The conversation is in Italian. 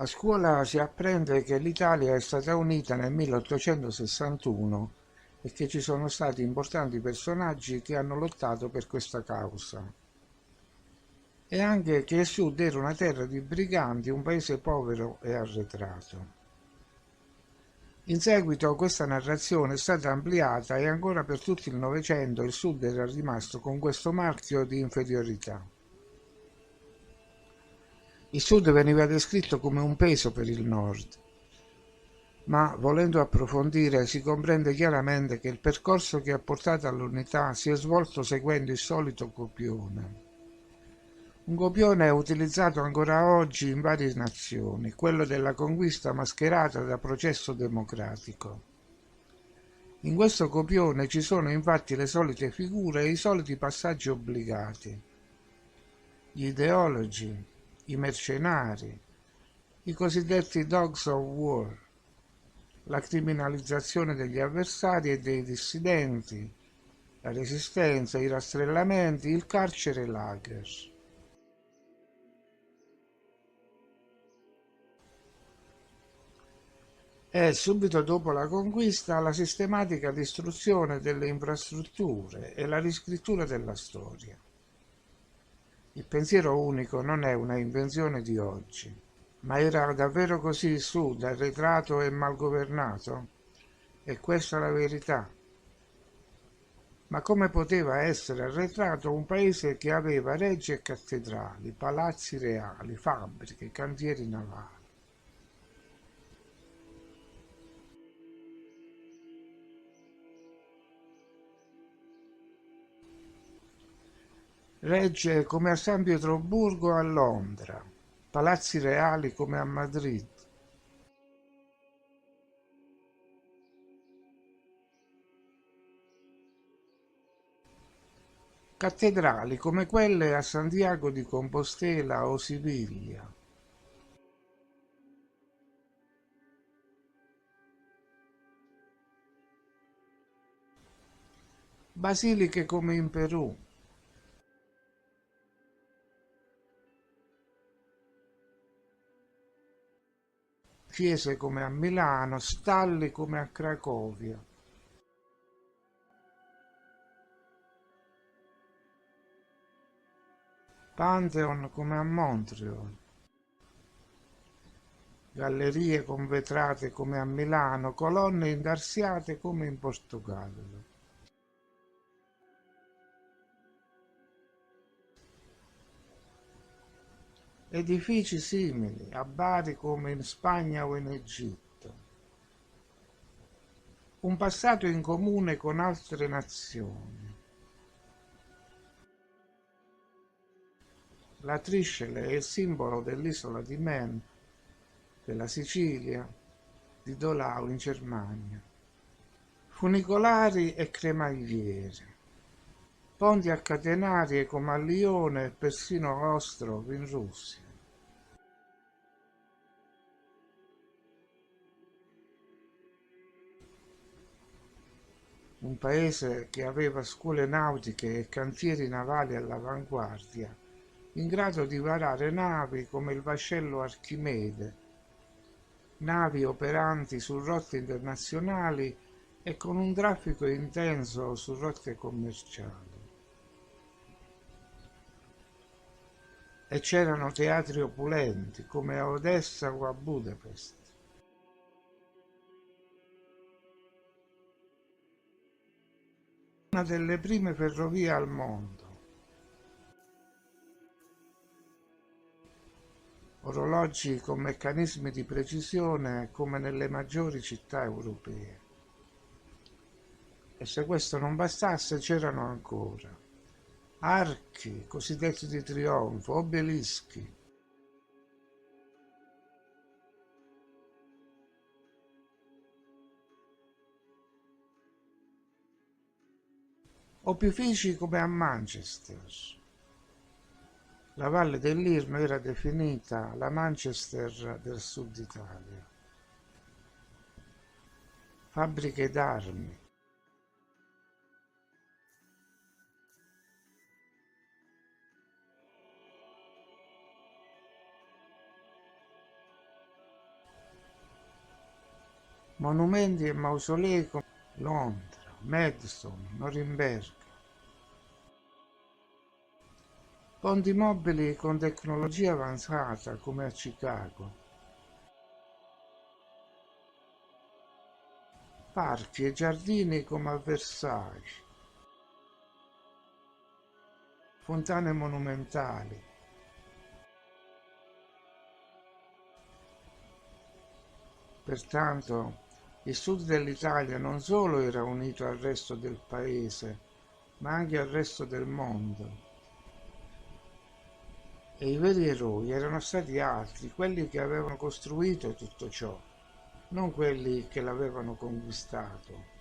A scuola si apprende che l'Italia è stata unita nel 1861 e che ci sono stati importanti personaggi che hanno lottato per questa causa. E anche che il Sud era una terra di briganti, un paese povero e arretrato. In seguito questa narrazione è stata ampliata e ancora per tutto il Novecento il Sud era rimasto con questo marchio di inferiorità. Il Sud veniva descritto come un peso per il Nord, ma volendo approfondire si comprende chiaramente che il percorso che ha portato all'unità si è svolto seguendo il solito copione. Un copione è utilizzato ancora oggi in varie nazioni, quello della conquista mascherata da processo democratico. In questo copione ci sono infatti le solite figure e i soliti passaggi obbligati. Gli ideologi, i mercenari, i cosiddetti dogs of war, la criminalizzazione degli avversari e dei dissidenti, la resistenza, i rastrellamenti, il carcere lager. E subito dopo la conquista la sistematica distruzione delle infrastrutture e la riscrittura della storia. Il pensiero unico non è una invenzione di oggi, ma era davvero così il Sud, arretrato e malgovernato? E questa è la verità. Ma come poteva essere arretrato un paese che aveva reggi e cattedrali, palazzi reali, fabbriche, cantieri navali? Regge come a San Pietroburgo a Londra, palazzi reali come a Madrid, cattedrali come quelle a Santiago di Compostela o Siviglia, basiliche come in Perù, chiese come a Milano, stalli come a Cracovia, Pantheon come a Montreal, gallerie con vetrate come a Milano, colonne intarsiate come in Portogallo. Edifici simili a Bari come in Spagna o in Egitto. Un passato in comune con altre nazioni. La Triscele è il simbolo dell'isola di Man, della Sicilia, di Dolau in Germania. Funicolari e cremagliere. Ponti a catenarie come a Lione e persino Ostrov in Russia. Un paese che aveva scuole nautiche e cantieri navali all'avanguardia, in grado di varare navi come il vascello Archimede, navi operanti su rotte internazionali e con un traffico intenso su rotte commerciali. E c'erano teatri opulenti come a Odessa o a Budapest. Una delle prime ferrovie al mondo, orologi con meccanismi di precisione come nelle maggiori città europee. E se questo non bastasse c'erano ancora archi, cosiddetti di trionfo, obelischi, opifici come a Manchester. La valle dell'Irno era definita la Manchester del Sud Italia. Fabbriche d'armi, monumenti e mausolei come Londra, Maidstone, Norimberga, ponti mobili con tecnologia avanzata come a Chicago, parchi e giardini come a Versailles, fontane monumentali. Pertanto, il sud dell'Italia non solo era unito al resto del paese, ma anche al resto del mondo. E i veri eroi erano stati altri, quelli che avevano costruito tutto ciò, non quelli che l'avevano conquistato.